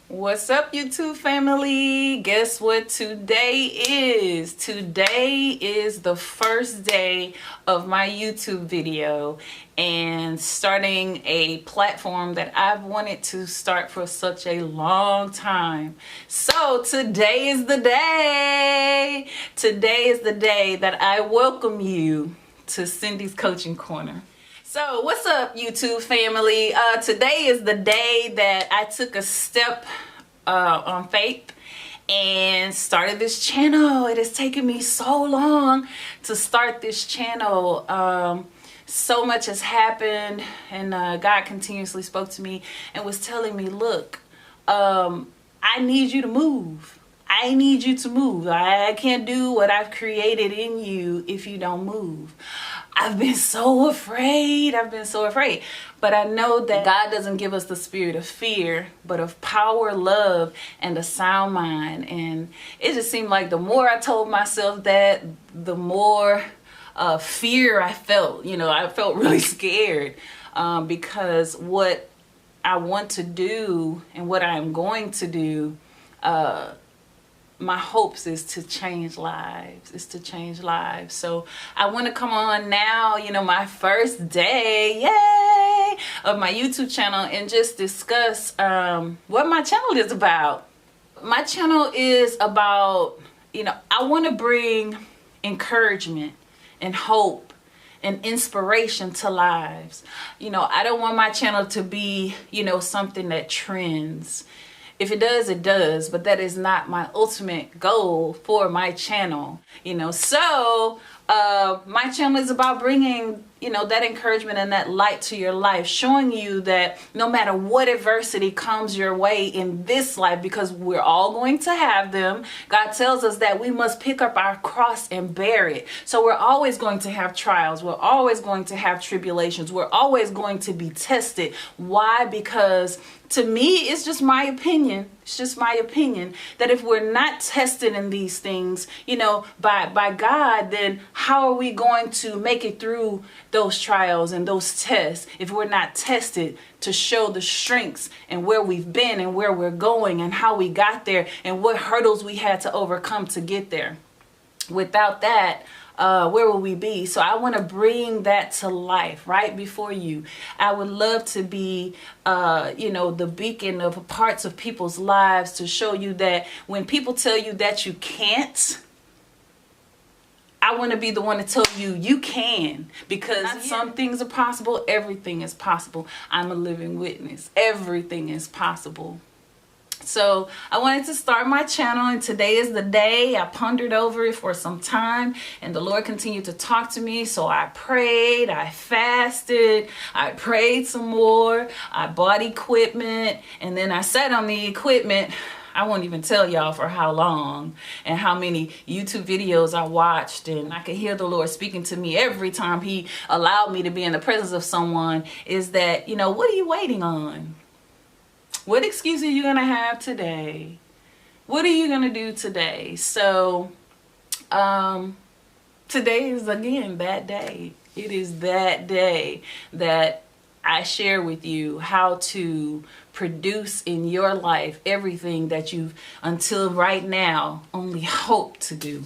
What's up, YouTube family? Guess what today is? Today is the first day of my YouTube video and starting a platform that I've wanted to start for such a long time. So today is the day. Today is the day that I welcome you to Cindy's Coaching Corner. So what's up, YouTube family? Today is the day that I took a step on faith and started this channel. It has taken me so long to start this channel. So much has happened, and God continuously spoke to me and was telling me, look, I need you to move. I need you to move. I can't do what I've created in you if you don't move. I've been so afraid. But I know that God doesn't give us the spirit of fear, but of power, love, and a sound mind. And it just seemed like the more I told myself that, the more fear I felt. You know, I felt really scared because what I want to do and what I'm going to do, my hopes is to change lives. So I want to come on now, you know, my first day, yay, of my YouTube channel and just discuss what my channel is about. My channel is about, you know, I want to bring encouragement and hope and inspiration to lives. You know, I don't want my channel to be, you know, something that trends. If it does, it does, but that is not my ultimate goal for my channel, you know. So my channel is about bringing, you know, that encouragement and that light to your life, showing you that no matter what adversity comes your way in this life, because we're all going to have them, God tells us that we must pick up our cross and bear it. So we're always going to have trials. We're always going to have tribulations. We're always going to be tested. Why? Because to me, it's just my opinion. It's just my opinion that if we're not tested in these things, you know, by God, then how are we going to make it through those trials and those tests if we're not tested to show the strengths and where we've been and where we're going and how we got there and what hurdles we had to overcome to get there? Without that, where will we be? So I want to bring that to life right before you. I would love to be, you know, the beacon of parts of people's lives to show you that when people tell you that you can't, I want to be the one to tell you you can, because some things are possible. Everything is possible. I'm a living witness. Everything is possible. So I wanted to start my channel, and today is the day. I pondered over it for some time, and the Lord continued to talk to me. So I prayed, I fasted, I prayed some more, I bought equipment, and then I sat on the equipment. I won't even tell y'all for how long and how many YouTube videos I watched, and I could hear the Lord speaking to me every time He allowed me to be in the presence of someone, is that, you know, what are you waiting on? What excuse are you going to have today? What are you going to do today? So today is, again, that day. It is that day that I share with you how to produce in your life everything that you've, until right now, only hoped to do.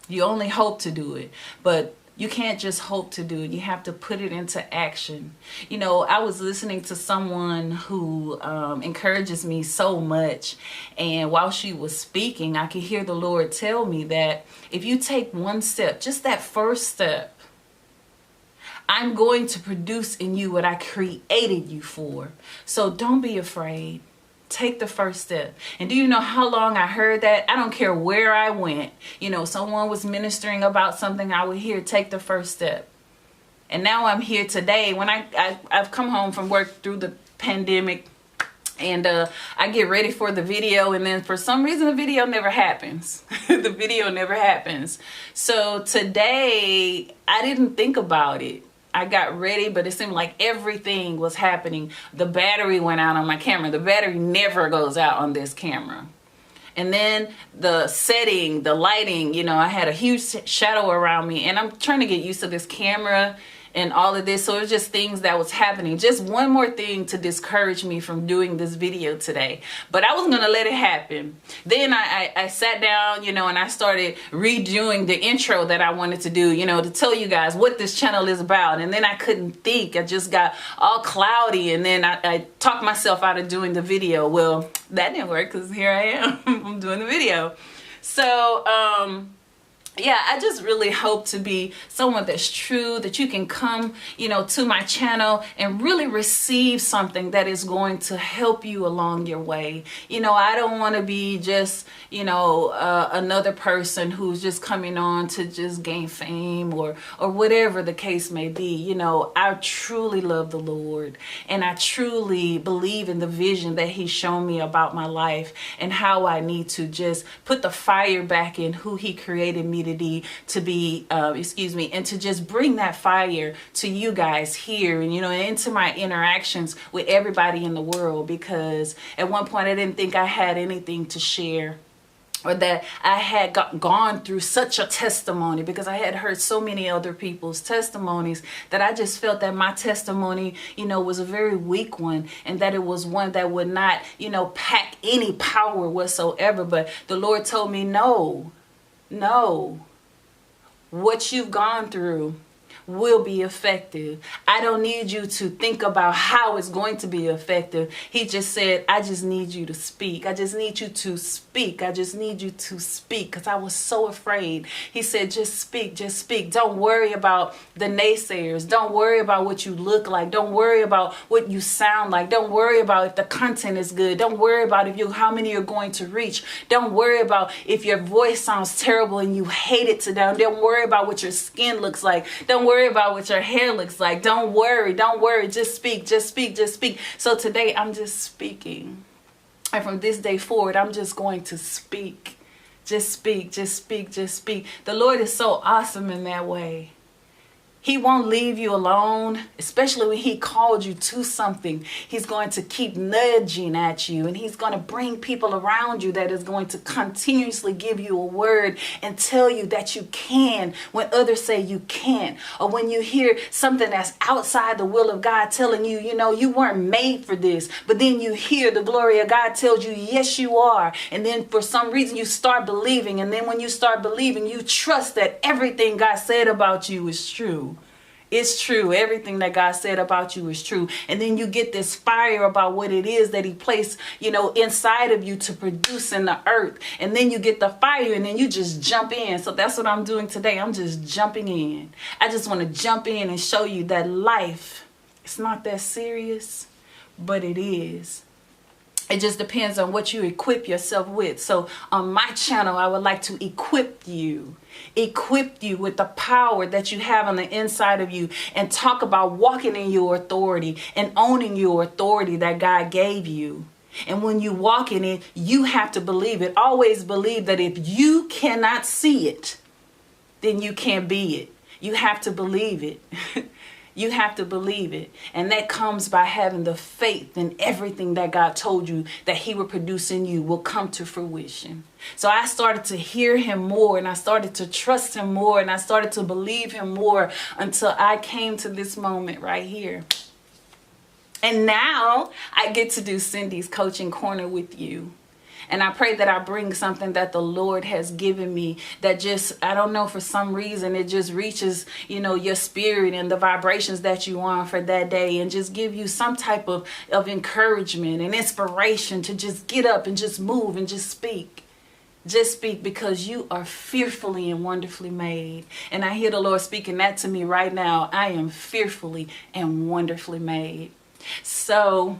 You only hope to do it, but you can't just hope to do it. You have to put it into action. You know, I was listening to someone who encourages me so much. And while she was speaking, I could hear the Lord tell me that if you take one step, just that first step, I'm going to produce in you what I created you for. So don't be afraid. Take the first step. And do you know how long I heard that? I don't care where I went. You know, someone was ministering about something, I would hear, take the first step. And now I'm here today when I've come home from work through the pandemic, and I get ready for the video, and then for some reason the video never happens. The video never happens. So today I didn't think about it. I got ready, but it seemed like everything was happening. The battery went out on my camera. The battery never goes out on this camera. And then the setting, the lighting, you know, I had a huge shadow around me, and I'm trying to get used to this camera and all of this. So it was just things that was happening. Just one more thing to discourage me from doing this video today. But I wasn't going to let it happen. Then I sat down, you know, and I started redoing the intro that I wanted to do, you know, to tell you guys what this channel is about. And then I couldn't think. I just got all cloudy. And then I talked myself out of doing the video. Well, that didn't work because here I am. I'm doing the video. So, yeah, I just really hope to be someone that's true, that you can come, you know, to my channel and really receive something that is going to help you along your way. You know, I don't want to be just, you know, another person who's just coming on to just gain fame or whatever the case may be. You know, I truly love the Lord, and I truly believe in the vision that He's shown me about my life and how I need to just put the fire back in who He created me to be, and to just bring that fire to you guys here, and, you know, into my interactions with everybody in the world, because at one point I didn't think I had anything to share, or that I had gone through such a testimony, because I had heard so many other people's testimonies that I just felt that my testimony, you know, was a very weak one, and that it was one that would not, you know, pack any power whatsoever. But the Lord told me, no, what you've gone through will be effective. I don't need you to think about how it's going to be effective. He just said, I just need you to speak. I just need you to speak. I just need you to speak, because I was so afraid. He said, just speak, just speak. Don't worry about the naysayers. Don't worry about what you look like. Don't worry about what you sound like. Don't worry about if the content is good. Don't worry about how many you're going to reach. Don't worry about if your voice sounds terrible and you hate it to death. Don't worry about what your skin looks like. Don't worry about what your hair looks like. Don't worry. Just speak, just speak, just speak. So today I'm just speaking. And from this day forward, I'm just going to speak. Just speak, just speak, just speak. The Lord is so awesome in that way. He won't leave you alone, especially when He called you to something. He's going to keep nudging at you, and He's going to bring people around you that is going to continuously give you a word and tell you that you can when others say you can't. Or when you hear something that's outside the will of God telling you, you know, you weren't made for this. But then you hear the glory of God tells you, yes, you are. And then for some reason you start believing. And then when you start believing, you trust that everything God said about you is true. It's true. Everything that God said about you is true. And then you get this fire about what it is that He placed, you know, inside of you to produce in the earth. And then you get the fire, and then you just jump in. So that's what I'm doing today. I'm just jumping in. I just want to jump in and show you that life, it's not that serious, but it is. It just depends on what you equip yourself with. So on my channel, I would like to equip you with the power that you have on the inside of you, and talk about walking in your authority and owning your authority that God gave you. And when you walk in it, you have to believe it. Always believe that if you cannot see it, then you can't be it. You have to believe it. You have to believe it. And that comes by having the faith in everything that God told you that He will produce in you will come to fruition. So I started to hear Him more, and I started to trust Him more, and I started to believe Him more, until I came to this moment right here. And now I get to do Cindy's Coaching Corner with you. And I pray that I bring something that the Lord has given me that just, I don't know, for some reason, it just reaches, you know, your spirit and the vibrations that you on for that day, and just give you some type of encouragement and inspiration to just get up and just move and just speak. Just speak, because you are fearfully and wonderfully made. And I hear the Lord speaking that to me right now. I am fearfully and wonderfully made. So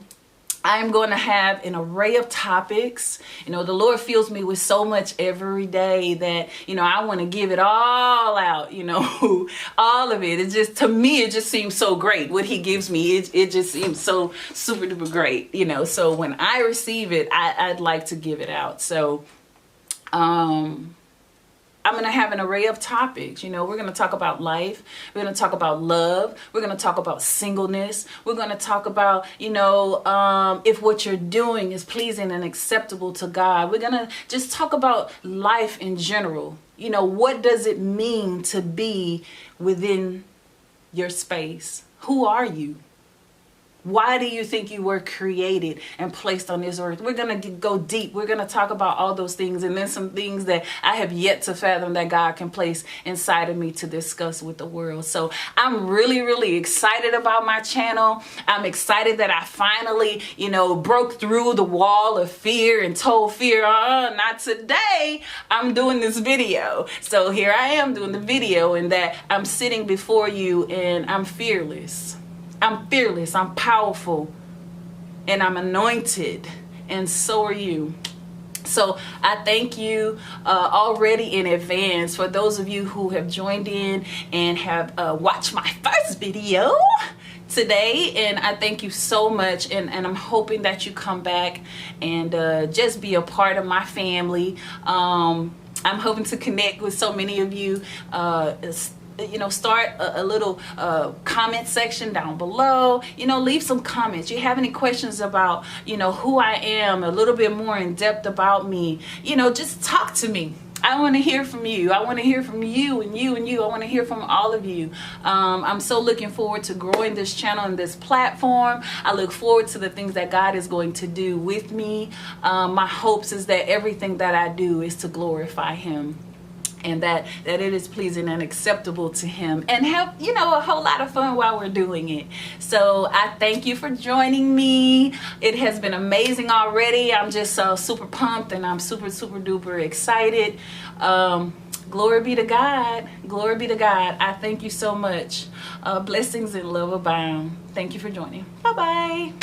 I'm going to have an array of topics. You know, the Lord fills me with so much every day that, you know, I want to give it all out, you know, all of it. It just, to me, it just seems so great. What He gives me, it just seems so super duper great, you know. So when I receive it, I'd like to give it out. So, I'm going to have an array of topics. You know, we're going to talk about life. We're going to talk about love. We're going to talk about singleness. We're going to talk about, you know, if what you're doing is pleasing and acceptable to God. We're going to just talk about life in general. You know, what does it mean to be within your space. Who are you? Why do you think you were created and placed on this earth? We're going to go deep. We're going to talk about all those things, and then some things that I have yet to fathom that God can place inside of me to discuss with the world. So I'm really, really excited about my channel. I'm excited that I finally, broke through the wall of fear and told fear, not today. I'm doing this video. So here I am doing the video, and that I'm sitting before you and I'm fearless. I'm fearless, I'm powerful, and I'm anointed, and so are you. So I thank you already in advance for those of you who have joined in and have watched my first video today, and I thank you so much, and I'm hoping that you come back and just be a part of my family. I'm hoping to connect with so many of you. Start a little comment section down below. Leave some comments. You have any questions about who I am, a little bit more in depth about me, just talk to me. I want to hear from you. I want to hear from you and you and you. I want to hear from all of you. I'm so looking forward to growing this channel and this platform. I look forward to the things that God is going to do with me. My hopes is that everything that I do is to glorify Him, and that it is pleasing and acceptable to Him, and have a whole lot of fun while we're doing it. So I thank you for joining me. It has been amazing already. I'm just super pumped, and I'm super duper excited. Glory be to God. Glory be to God. I thank you so much. Blessings and love abound. Thank you for joining. Bye bye.